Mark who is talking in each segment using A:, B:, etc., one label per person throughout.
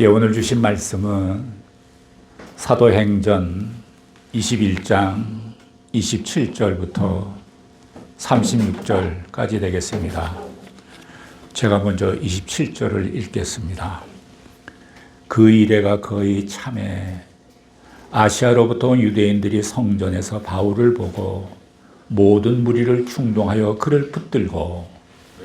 A: 오늘 주신 말씀은 사도행전 21장 27절부터 36절까지 되겠습니다. 제가 먼저 27절을 읽겠습니다. 그 이래가 거의 참에 아시아로부터 온 유대인들이 성전에서 바울을 보고 모든 무리를 충동하여 그를 붙들고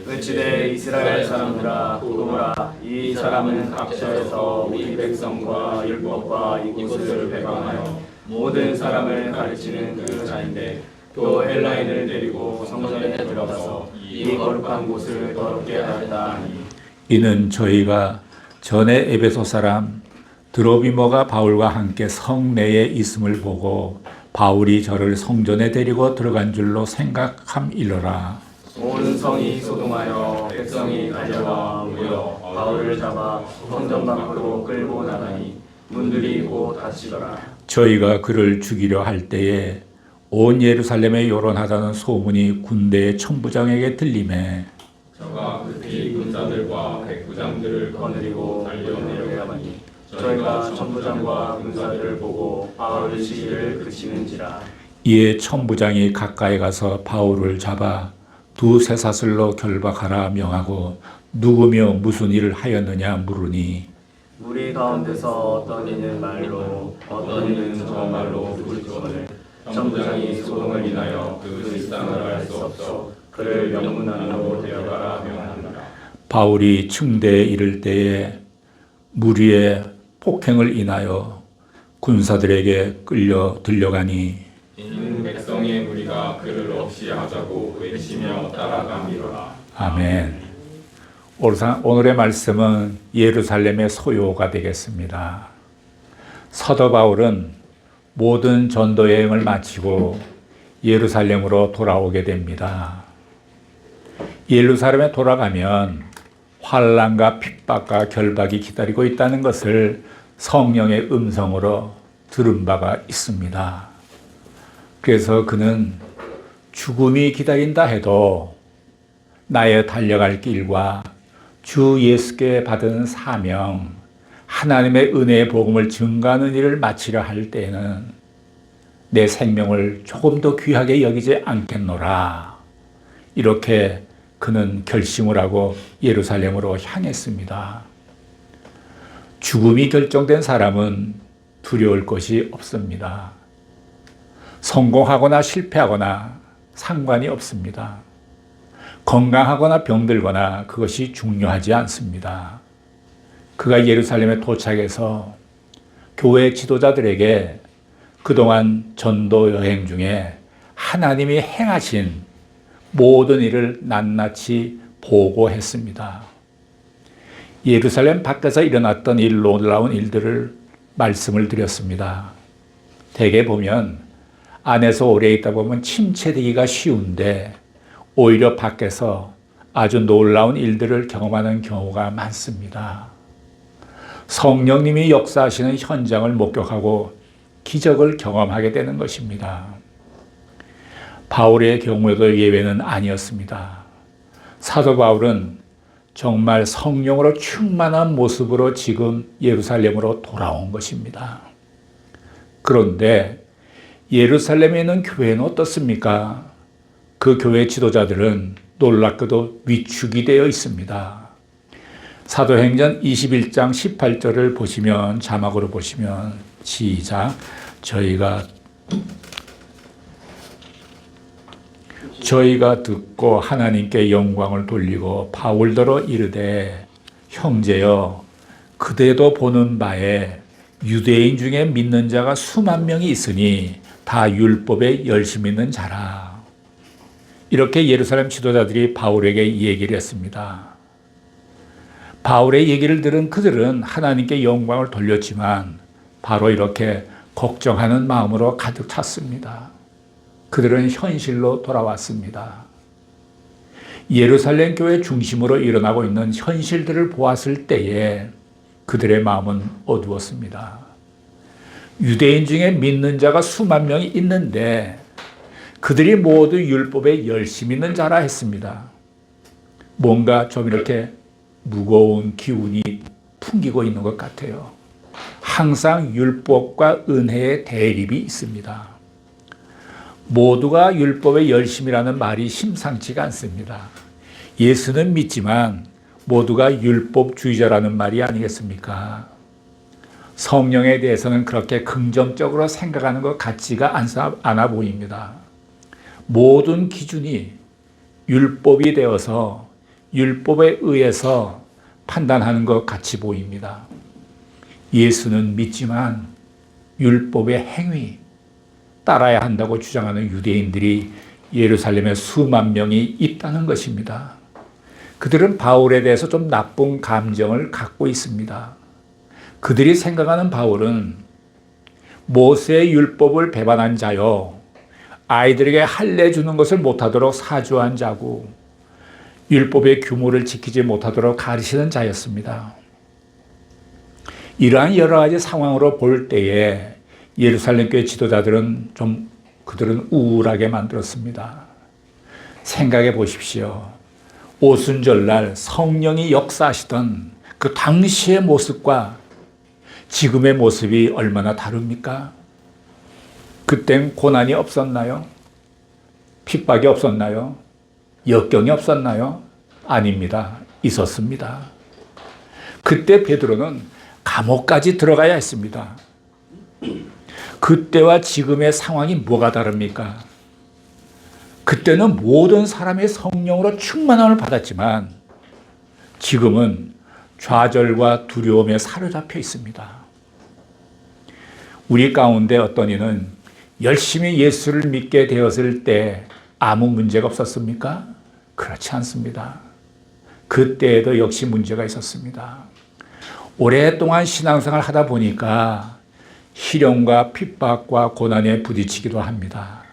B: 어찌되 이스라엘 사람들아 보거라, 이 사람은 각처에서 우리 백성과 율법과 이곳을 배반하여 모든 사람을 가르치는 그 자인데 또 헬라인을 데리고 성전에 들어가서 이 거룩한 곳을 더럽게 하였다 하니,
A: 이는 저희가 전에 에베소 사람 드로비모가 바울과 함께 성내에 있음을 보고 바울이 저를 성전에 데리고 들어간 줄로 생각함이로라.
B: 온 성이 소동하여 백성이 달려와 모여 바울을 잡아 성전 밖으로 끌고 나가니 문들이 곧 닫히더라.
A: 저희가 그를 죽이려 할 때에 온 예루살렘에 요론하다는 소문이 군대의 천부장에게 들리매
C: 저가 급히 군사들과 백부장들을
B: 거느리고 달려내려가니 저희가 천부장과 군사들을 보고 바울의 시기를 그치는지라.
A: 이에 천부장이 가까이 가서 바울을 잡아 두 쇠사슬로 결박하라 명하고 누구며 무슨 일을 하였느냐 물으니
B: 우리 가운데서 어떤 이는 말로 어떤 이는 저 말로 부르짖거늘 천부장이 소동을 인하여 그 실상을 알 수 없어 그를 명문 안으로 데려가라 명하노라.
A: 바울이 층대에 이를 때에 무리의 폭행을 인하여 군사들에게 끌려 들려가니
C: 이는 백성의 무리가 그를 없이 하자고 외치며 따라가미로라.
A: 아멘. 오늘의 말씀은 예루살렘의 소요가 되겠습니다. 사도 바울은 모든 전도 여행을 마치고 예루살렘으로 돌아오게 됩니다. 예루살렘에 돌아가면 환난과 핍박과 결박이 기다리고 있다는 것을 성령의 음성으로 들은 바가 있습니다. 그래서 그는 죽음이 기다린다 해도 나의 달려갈 길과 주 예수께 받은 사명, 하나님의 은혜의 복음을 증거하는 일을 마치려 할 때에는 내 생명을 조금 더 귀하게 여기지 않겠노라. 이렇게 그는 결심을 하고 예루살렘으로 향했습니다. 죽음이 결정된 사람은 두려울 것이 없습니다. 성공하거나 실패하거나 상관이 없습니다. 건강하거나 병들거나 그것이 중요하지 않습니다. 그가 예루살렘에 도착해서 교회 지도자들에게 그동안 전도 여행 중에 하나님이 행하신 모든 일을 낱낱이 보고했습니다. 예루살렘 밖에서 일어났던 놀라운 일들을 말씀을 드렸습니다. 대개 보면 안에서 오래 있다 보면 침체되기가 쉬운데 오히려 밖에서 아주 놀라운 일들을 경험하는 경우가 많습니다. 성령님이 역사하시는 현장을 목격하고 기적을 경험하게 되는 것입니다. 바울의 경우에도 예외는 아니었습니다. 사도 바울은 정말 성령으로 충만한 모습으로 지금 예루살렘으로 돌아온 것입니다. 그런데 예루살렘에 있는 교회는 어떻습니까? 그 교회 지도자들은 놀랍게도 위축이 되어 있습니다. 사도행전 21장 18절을 보시면, 자막으로 보시면 시작. 저희가 듣고 하나님께 영광을 돌리고 바울더러 이르되 형제여, 그대도 보는 바에 유대인 중에 믿는 자가 수만 명이 있으니 다 율법에 열심 있는 자라. 이렇게 예루살렘 지도자들이 바울에게 얘기를 했습니다. 바울의 얘기를 들은 그들은 하나님께 영광을 돌렸지만 바로 이렇게 걱정하는 마음으로 가득 찼습니다. 그들은 현실로 돌아왔습니다. 예루살렘 교회 중심으로 일어나고 있는 현실들을 보았을 때에 그들의 마음은 어두웠습니다. 유대인 중에 믿는 자가 수만 명이 있는데 그들이 모두 율법에 열심히 있는 자라 했습니다. 뭔가 좀 이렇게 무거운 기운이 풍기고 있는 것 같아요. 항상 율법과 은혜의 대립이 있습니다. 모두가 율법의 열심이라는 말이 심상치가 않습니다. 예수는 믿지만 모두가 율법주의자라는 말이 아니겠습니까? 성령에 대해서는 그렇게 긍정적으로 생각하는 것 같지가 않아 보입니다. 모든 기준이 율법이 되어서 율법에 의해서 판단하는 것 같이 보입니다. 예수는 믿지만 율법의 행위, 따라야 한다고 주장하는 유대인들이 예루살렘에 수만 명이 있다는 것입니다. 그들은 바울에 대해서 좀 나쁜 감정을 갖고 있습니다. 그들이 생각하는 바울은 모세의 율법을 배반한 자요, 아이들에게 할례 주는 것을 못하도록 사주한 자고, 율법의 규모를 지키지 못하도록 가르치는 자였습니다. 이러한 여러 가지 상황으로 볼 때에 예루살렘 교회 지도자들은 그들은 우울하게 만들었습니다. 생각해 보십시오. 오순절날 성령이 역사하시던 그 당시의 모습과 지금의 모습이 얼마나 다릅니까? 그땐 고난이 없었나요? 핍박이 없었나요? 역경이 없었나요? 아닙니다. 있었습니다. 그때 베드로는 감옥까지 들어가야 했습니다. 그때와 지금의 상황이 뭐가 다릅니까? 그때는 모든 사람의 성령으로 충만함을 받았지만 지금은 좌절과 두려움에 사로잡혀 있습니다. 우리 가운데 어떤 이는 열심히 예수를 믿게 되었을 때 아무 문제가 없었습니까? 그렇지 않습니다. 그때에도 역시 문제가 있었습니다. 오랫동안 신앙생활을 하다 보니까 시련과 핍박과 고난에 부딪히기도 합니다.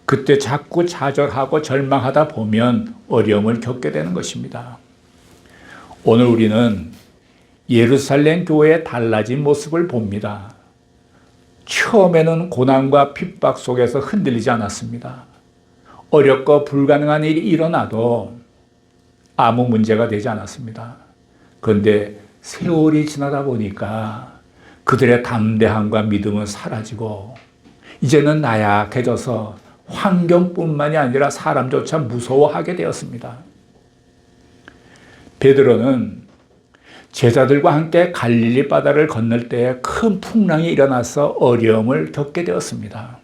A: 그때 자꾸 좌절하고 절망하다 보면 어려움을 겪게 되는 것입니다. 오늘 우리는 예루살렘 교회의 달라진 모습을 봅니다. 처음에는 고난과 핍박 속에서 흔들리지 않았습니다. 어렵고 불가능한 일이 일어나도 아무 문제가 되지 않았습니다. 그런데 세월이 지나다 보니까 그들의 담대함과 믿음은 사라지고 이제는 나약해져서 환경뿐만이 아니라 사람조차 무서워하게 되었습니다. 베드로는 제자들과 함께 갈릴리 바다를 건널 때 큰 풍랑이 일어나서 어려움을 겪게 되었습니다.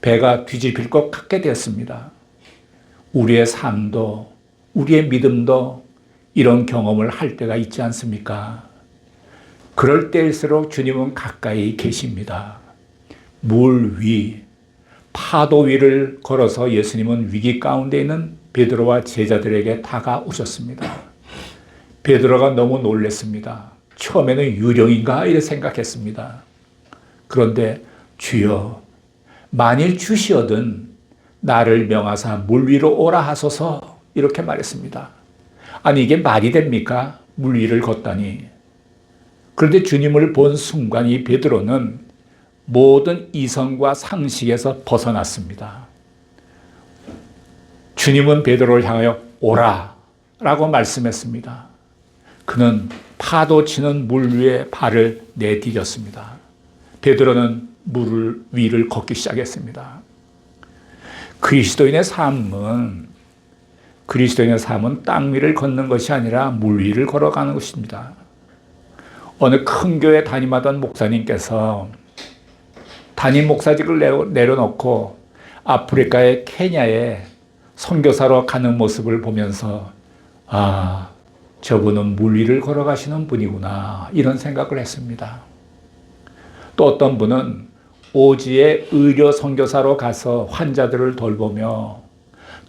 A: 배가 뒤집힐 것 같게 되었습니다. 우리의 삶도 우리의 믿음도 이런 경험을 할 때가 있지 않습니까? 그럴 때일수록 주님은 가까이 계십니다. 물 위, 파도 위를 걸어서 예수님은 위기 가운데 있는 베드로와 제자들에게 다가오셨습니다. 베드로가 너무 놀랐습니다. 처음에는 유령인가 이렇게 생각했습니다. 그런데 주여, 만일 주시어든 나를 명하사 물 위로 오라 하소서 이렇게 말했습니다. 아니 이게 말이 됩니까? 물 위를 걷다니. 그런데 주님을 본 순간 이 베드로는 모든 이성과 상식에서 벗어났습니다. 주님은 베드로를 향하여 오라 라고 말씀했습니다. 그는 파도 치는 물 위에 발을 내디뎠습니다. 베드로는 물 위를 걷기 시작했습니다. 그리스도인의 삶은 땅 위를 걷는 것이 아니라 물 위를 걸어가는 것입니다. 어느 큰 교회 담임하던 목사님께서 담임 목사직을 내려놓고 아프리카의 케냐에 선교사로 가는 모습을 보면서 아, 저분은 물 위를 걸어가시는 분이구나 이런 생각을 했습니다. 또 어떤 분은 오지의 의료 선교사로 가서 환자들을 돌보며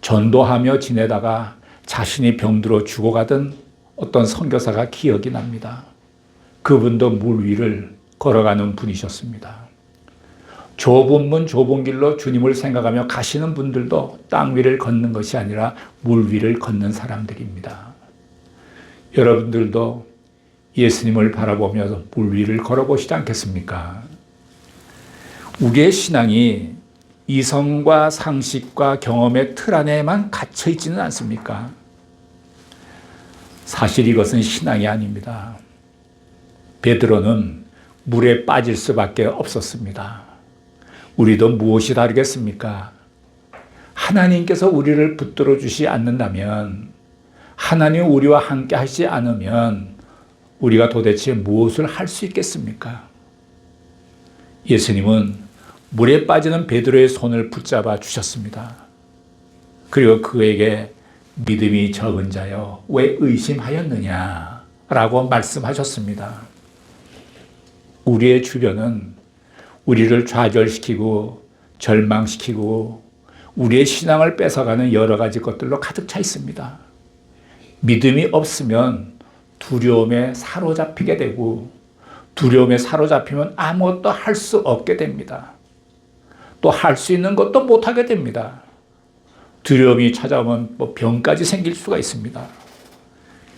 A: 전도하며 지내다가 자신이 병들어 죽어가던 어떤 선교사가 기억이 납니다. 그분도 물 위를 걸어가는 분이셨습니다. 좁은 문 좁은 길로 주님을 생각하며 가시는 분들도 땅 위를 걷는 것이 아니라 물 위를 걷는 사람들입니다. 여러분들도 예수님을 바라보면서 물 위를 걸어보시지 않겠습니까? 우리의 신앙이 이성과 상식과 경험의 틀 안에만 갇혀 있지는 않습니까? 사실 이것은 신앙이 아닙니다. 베드로는 물에 빠질 수밖에 없었습니다. 우리도 무엇이 다르겠습니까? 하나님께서 우리를 붙들어 주시 않는다면, 하나님 우리와 함께 하시지 않으면 우리가 도대체 무엇을 할 수 있겠습니까? 예수님은 물에 빠지는 베드로의 손을 붙잡아 주셨습니다. 그리고 그에게 믿음이 적은 자여 왜 의심하였느냐 라고 말씀하셨습니다. 우리의 주변은 우리를 좌절시키고 절망시키고 우리의 신앙을 뺏어가는 여러 가지 것들로 가득 차 있습니다. 믿음이 없으면 두려움에 사로잡히게 되고, 두려움에 사로잡히면 아무것도 할 수 없게 됩니다. 또 할 수 있는 것도 못하게 됩니다. 두려움이 찾아오면 병까지 생길 수가 있습니다.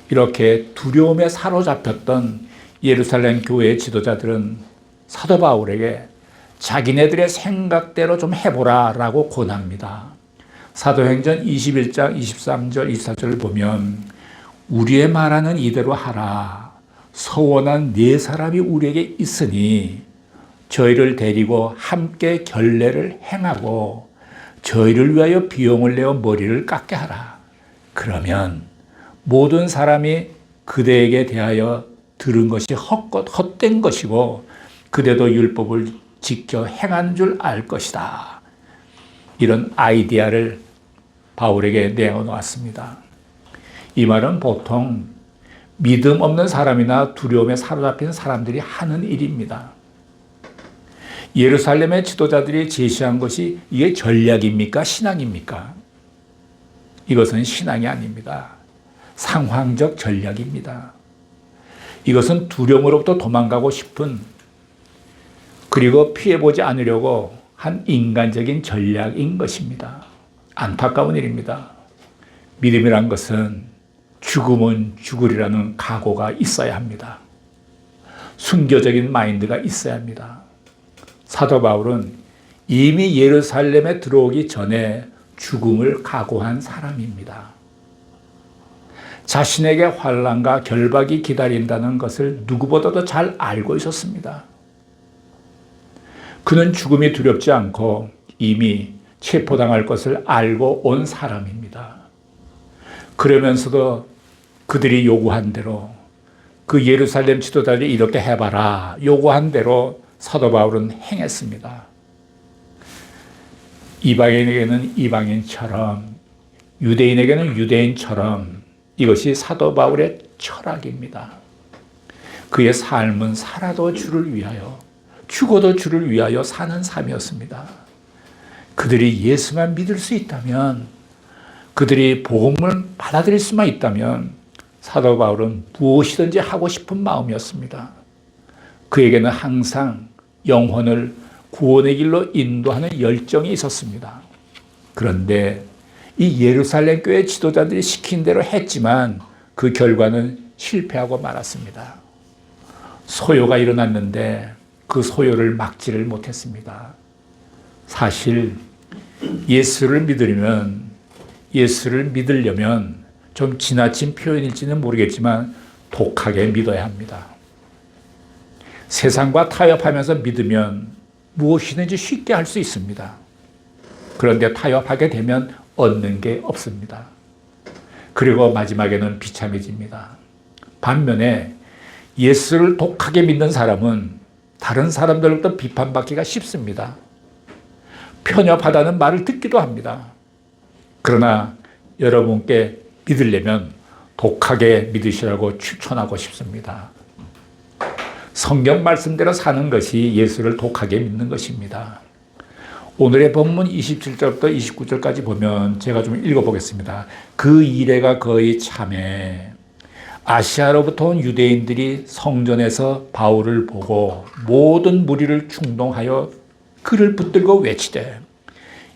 A: 이렇게 두려움에 사로잡혔던 예루살렘 교회의 지도자들은 사도 바울에게 자기네들의 생각대로 좀 해보라 라고 권합니다. 사도행전 21장 23절 24절을 보면 우리의 말하는 이대로 하라. 서원한 네 사람이 우리에게 있으니 저희를 데리고 함께 결례를 행하고 저희를 위하여 비용을 내어 머리를 깎게 하라. 그러면 모든 사람이 그대에게 대하여 들은 것이 헛된 것이고 그대도 율법을 지켜 행한 줄 알 것이다. 이런 아이디어를 바울에게 내어놓았습니다. 이 말은 보통 믿음 없는 사람이나 두려움에 사로잡힌 사람들이 하는 일입니다. 예루살렘의 지도자들이 제시한 것이 이게 전략입니까? 신앙입니까? 이것은 신앙이 아닙니다. 상황적 전략입니다. 이것은 두려움으로부터 도망가고 싶은, 그리고 피해보지 않으려고 한 인간적인 전략인 것입니다. 안타까운 일입니다. 믿음이란 것은 죽으면 죽으리라는 각오가 있어야 합니다. 순교적인 마인드가 있어야 합니다. 사도 바울은 이미 예루살렘에 들어오기 전에 죽음을 각오한 사람입니다. 자신에게 환난과 결박이 기다린다는 것을 누구보다도 잘 알고 있었습니다. 그는 죽음이 두렵지 않고 이미 체포당할 것을 알고 온 사람입니다. 그러면서도 그들이 요구한 대로, 그 예루살렘 지도자들이 이렇게 해봐라 요구한 대로 사도 바울은 행했습니다. 이방인에게는 이방인처럼, 유대인에게는 유대인처럼, 이것이 사도 바울의 철학입니다. 그의 삶은 살아도 주를 위하여, 죽어도 주를 위하여 사는 삶이었습니다. 그들이 예수만 믿을 수 있다면, 그들이 복음을 받아들일 수만 있다면 사도 바울은 무엇이든지 하고 싶은 마음이었습니다. 그에게는 항상 영혼을 구원의 길로 인도하는 열정이 있었습니다. 그런데 이 예루살렘 교회 지도자들이 시킨 대로 했지만 그 결과는 실패하고 말았습니다. 소요가 일어났는데 그 소요를 막지를 못했습니다. 사실 예수를 믿으려면 좀 지나친 표현일지는 모르겠지만 독하게 믿어야 합니다. 세상과 타협하면서 믿으면 무엇이든지 쉽게 할 수 있습니다. 그런데 타협하게 되면 얻는 게 없습니다. 그리고 마지막에는 비참해집니다. 반면에 예수를 독하게 믿는 사람은 다른 사람들로부터 비판받기가 쉽습니다. 편협하다는 말을 듣기도 합니다. 그러나 여러분께 믿으려면 독하게 믿으시라고 추천하고 싶습니다. 성경 말씀대로 사는 것이 예수를 독하게 믿는 것입니다. 오늘의 본문 27절부터 29절까지 보면 제가 좀 읽어보겠습니다. 그 이래가 거의 참에 아시아로부터 온 유대인들이 성전에서 바울을 보고 모든 무리를 충동하여 그를 붙들고 외치되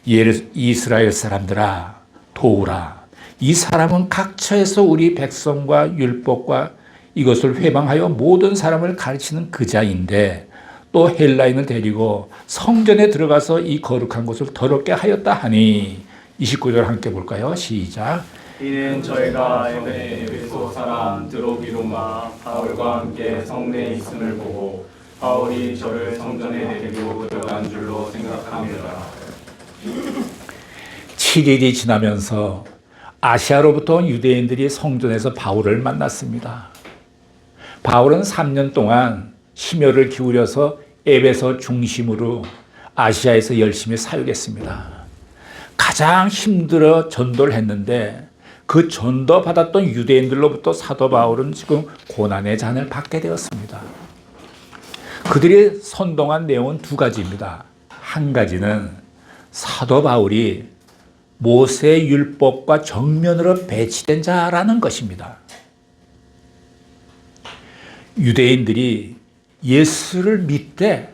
A: 이스라엘 사람들아 도우라. 이 사람은 각처에서 우리 백성과 율법과 이것을 회방하여 모든 사람을 가르치는 그자인데 또 헬라인을 데리고 성전에 들어가서 이 거룩한 곳을 더럽게 하였다 하니 29절 함께 볼까요? 시작.
B: 이는 저희가 에베소 사람 드로비로마 바울과 함께 성내에 있음을 보고 바울이 저를 성전에 데리고 들어간 줄로 생각합니다.
A: 7일이 지나면서 아시아로부터 온 유대인들이 성전에서 바울을 만났습니다. 바울은 3년 동안 심혈을 기울여서 에베소 중심으로 아시아에서 열심히 사역했습니다. 가장 힘들어 전도를 했는데 그 전도 받았던 유대인들로부터 사도 바울은 지금 고난의 잔을 받게 되었습니다. 그들이 선동한 내용은 두 가지입니다. 한 가지는 사도 바울이 모세의 율법과 정면으로 배치된 자라는 것입니다. 유대인들이 예수를 믿되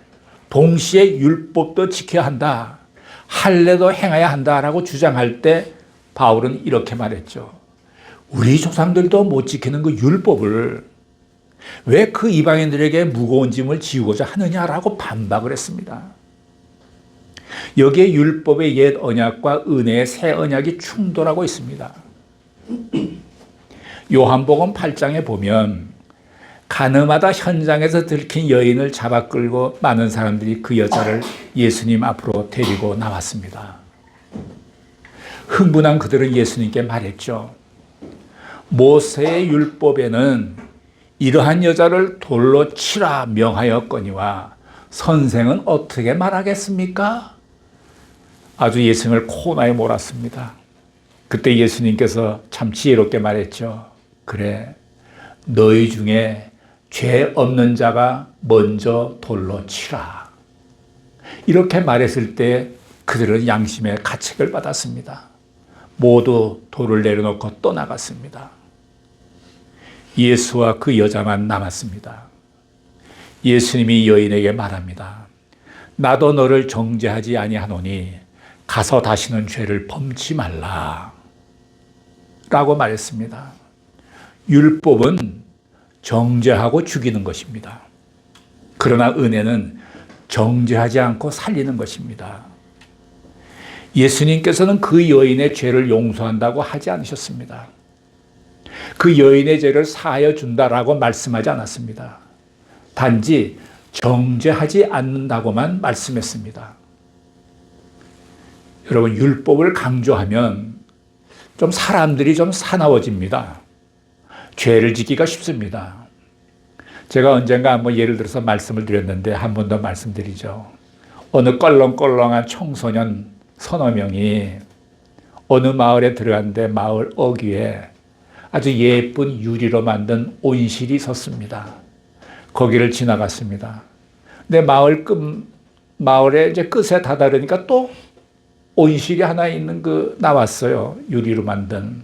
A: 동시에 율법도 지켜야 한다, 할례도 행해야 한다라고 주장할 때 바울은 이렇게 말했죠. 우리 조상들도 못 지키는 그 율법을 왜 그 이방인들에게 무거운 짐을 지우고자 하느냐라고 반박을 했습니다. 여기에 율법의 옛 언약과 은혜의 새 언약이 충돌하고 있습니다. 요한복음 8장에 보면 가늠하다 현장에서 들킨 여인을 잡아 끌고 많은 사람들이 그 여자를 예수님 앞으로 데리고 나왔습니다. 흥분한 그들은 예수님께 말했죠. 모세의 율법에는 이러한 여자를 돌로 치라 명하였거니와 선생은 어떻게 말하겠습니까? 아주 예수님을 코너에 몰았습니다. 그때 예수님께서 참 지혜롭게 말했죠. 그래, 너희 중에 죄 없는 자가 먼저 돌로 치라. 이렇게 말했을 때 그들은 양심의 가책을 받았습니다. 모두 돌을 내려놓고 떠나갔습니다. 예수와 그 여자만 남았습니다. 예수님이 여인에게 말합니다. 나도 너를 정죄하지 아니하노니 가서 다시는 죄를 범치 말라 라고 말했습니다. 율법은 정죄하고 죽이는 것입니다. 그러나 은혜는 정죄하지 않고 살리는 것입니다. 예수님께서는 그 여인의 죄를 용서한다고 하지 않으셨습니다. 그 여인의 죄를 사하여 준다라고 말씀하지 않았습니다. 단지 정죄하지 않는다고만 말씀했습니다. 여러분, 율법을 강조하면 좀 사람들이 좀 사나워집니다. 죄를 짓기가 쉽습니다. 제가 언젠가 한번 예를 들어서 말씀을 드렸는데 한 번 더 말씀드리죠. 어느 껄렁껄렁한 청소년 서너 명이 어느 마을에 들어갔는데 마을 어귀에 아주 예쁜 유리로 만든 온실이 섰습니다. 거기를 지나갔습니다. 근데 마을의 이제 끝에 다다르니까 또 온실이 하나 있는 나왔어요. 유리로 만든.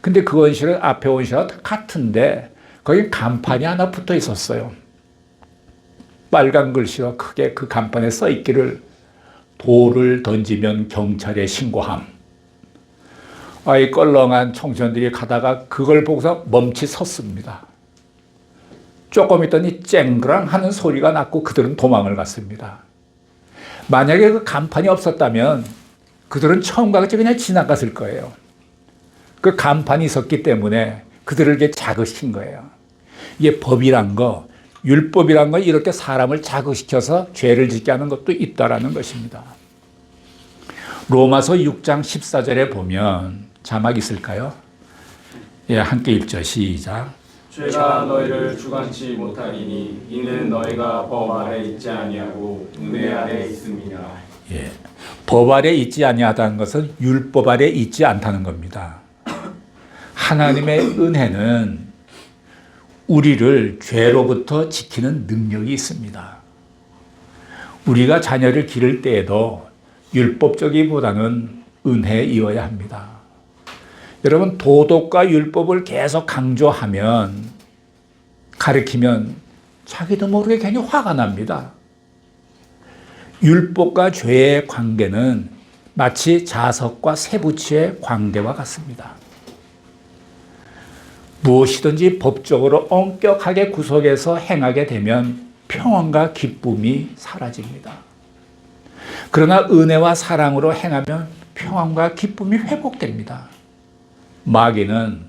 A: 근데 그 온실은 앞에 온실과 같은데 거기 간판이 하나 붙어 있었어요. 빨간 글씨로 크게 그 간판에 써 있기를 돌을 던지면 경찰에 신고함. 이 껄렁한 청소년들이 가다가 그걸 보고서 멈칫 섰습니다. 조금 있더니 쨍그랑 하는 소리가 났고 그들은 도망을 갔습니다. 만약에 그 간판이 없었다면 그들은 처음과 같이 그냥 지나갔을 거예요. 그 간판이 있었기 때문에 그들에게 자극시킨 거예요. 이게 법이란 거, 율법이란 건 이렇게 사람을 자극시켜서 죄를 짓게 하는 것도 있다라는 것입니다. 로마서 6장 14절에 보면 자막 있을까요? 예, 함께 읽죠. 시작.
B: 죄가 너희를 주관치 못하리니 이는 너희가 법 아래 있지 아니하고 은혜 아래 있음이라.
A: 예, 법 아래 있지 아니하다는 것은 율법 아래 있지 않다는 겁니다. 하나님의 은혜는 우리를 죄로부터 지키는 능력이 있습니다. 우리가 자녀를 기를 때에도 율법적이보다는 은혜에 이어야 합니다. 여러분, 도덕과 율법을 계속 강조하면, 가르치면 자기도 모르게 괜히 화가 납니다. 율법과 죄의 관계는 마치 자석과 세부치의 관계와 같습니다. 무엇이든지 법적으로 엄격하게 구속해서 행하게 되면 평안과 기쁨이 사라집니다. 그러나 은혜와 사랑으로 행하면 평안과 기쁨이 회복됩니다. 마귀는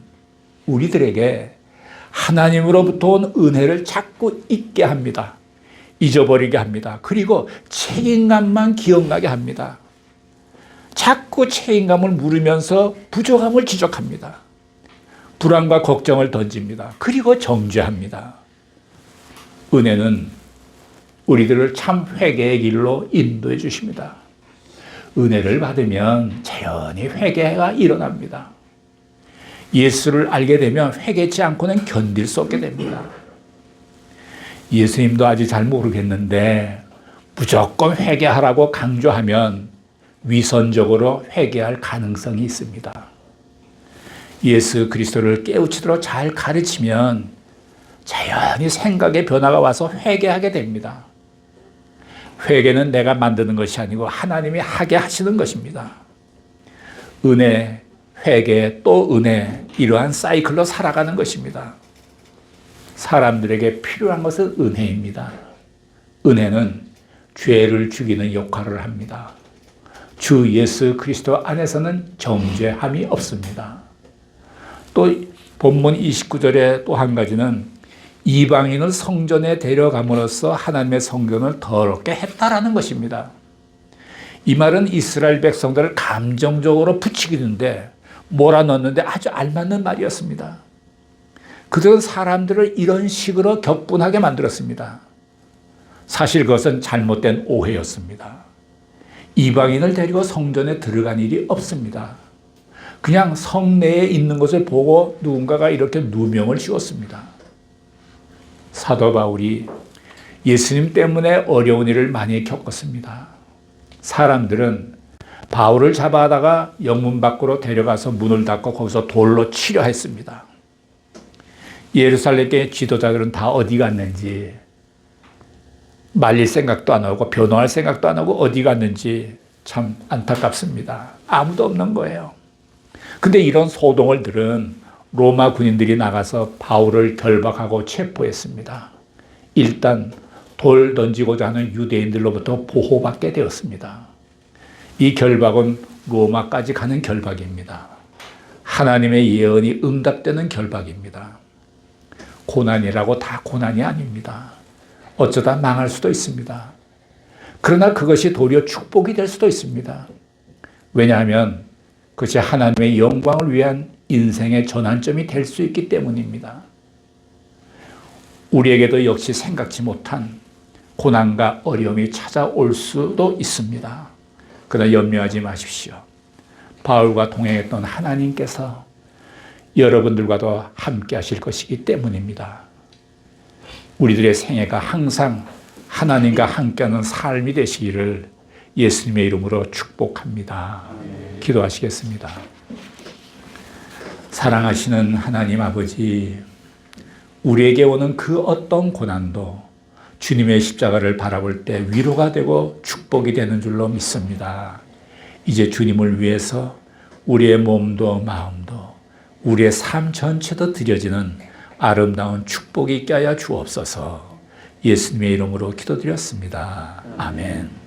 A: 우리들에게 하나님으로부터 온 은혜를 자꾸 잊게 합니다. 잊어버리게 합니다. 그리고 책임감만 기억나게 합니다. 자꾸 책임감을 물으면서 부족함을 지적합니다. 불안과 걱정을 던집니다. 그리고 정죄합니다. 은혜는 우리들을 참 회개의 길로 인도해 주십니다. 은혜를 받으면 자연히 회개가 일어납니다. 예수를 알게 되면 회개치 않고는 견딜 수 없게 됩니다. 예수님도 아직 잘 모르겠는데 무조건 회개하라고 강조하면 위선적으로 회개할 가능성이 있습니다. 예수 그리스도를 깨우치도록 잘 가르치면 자연히 생각의 변화가 와서 회개하게 됩니다. 회개는 내가 만드는 것이 아니고 하나님이 하게 하시는 것입니다. 은혜, 회개, 또 은혜, 이러한 사이클로 살아가는 것입니다. 사람들에게 필요한 것은 은혜입니다. 은혜는 죄를 죽이는 역할을 합니다. 주 예수 그리스도 안에서는 정죄함이 없습니다. 또 본문 29절에 또 한 가지는 이방인을 성전에 데려감으로써 하나님의 성전을 더럽게 했다라는 것입니다. 이 말은 이스라엘 백성들을 감정적으로 부추기는데 몰아넣는데 아주 알맞는 말이었습니다. 그들은 사람들을 이런 식으로 격분하게 만들었습니다. 사실 그것은 잘못된 오해였습니다. 이방인을 데리고 성전에 들어간 일이 없습니다. 그냥 성내에 있는 것을 보고 누군가가 이렇게 누명을 씌웠습니다. 사도 바울이 예수님 때문에 어려운 일을 많이 겪었습니다. 사람들은 바울을 잡아다가 영문 밖으로 데려가서 문을 닫고 거기서 돌로 치려 했습니다. 예루살렘의 지도자들은 다 어디 갔는지 말릴 생각도 안 하고 변호할 생각도 안 하고 어디 갔는지 참 안타깝습니다. 아무도 없는 거예요. 근데 이런 소동을 들은 로마 군인들이 나가서 바울을 결박하고 체포했습니다. 일단 돌 던지고자 하는 유대인들로부터 보호받게 되었습니다. 이 결박은 로마까지 가는 결박입니다. 하나님의 예언이 응답되는 결박입니다. 고난이라고 다 고난이 아닙니다. 어쩌다 망할 수도 있습니다. 그러나 그것이 도리어 축복이 될 수도 있습니다. 왜냐하면 그것이 하나님의 영광을 위한 인생의 전환점이 될 수 있기 때문입니다. 우리에게도 역시 생각지 못한 고난과 어려움이 찾아올 수도 있습니다. 그러나 염려하지 마십시오. 바울과 동행했던 하나님께서 여러분들과도 함께 하실 것이기 때문입니다. 우리들의 생애가 항상 하나님과 함께하는 삶이 되시기를 예수님의 이름으로 축복합니다. 기도하시겠습니다. 사랑하시는 하나님 아버지, 우리에게 오는 그 어떤 고난도 주님의 십자가를 바라볼 때 위로가 되고 축복이 되는 줄로 믿습니다. 이제 주님을 위해서 우리의 몸도 마음도 우리의 삶 전체도 드려지는 아름다운 축복이 있게 하여 주옵소서. 예수님의 이름으로 기도드렸습니다. 아멘.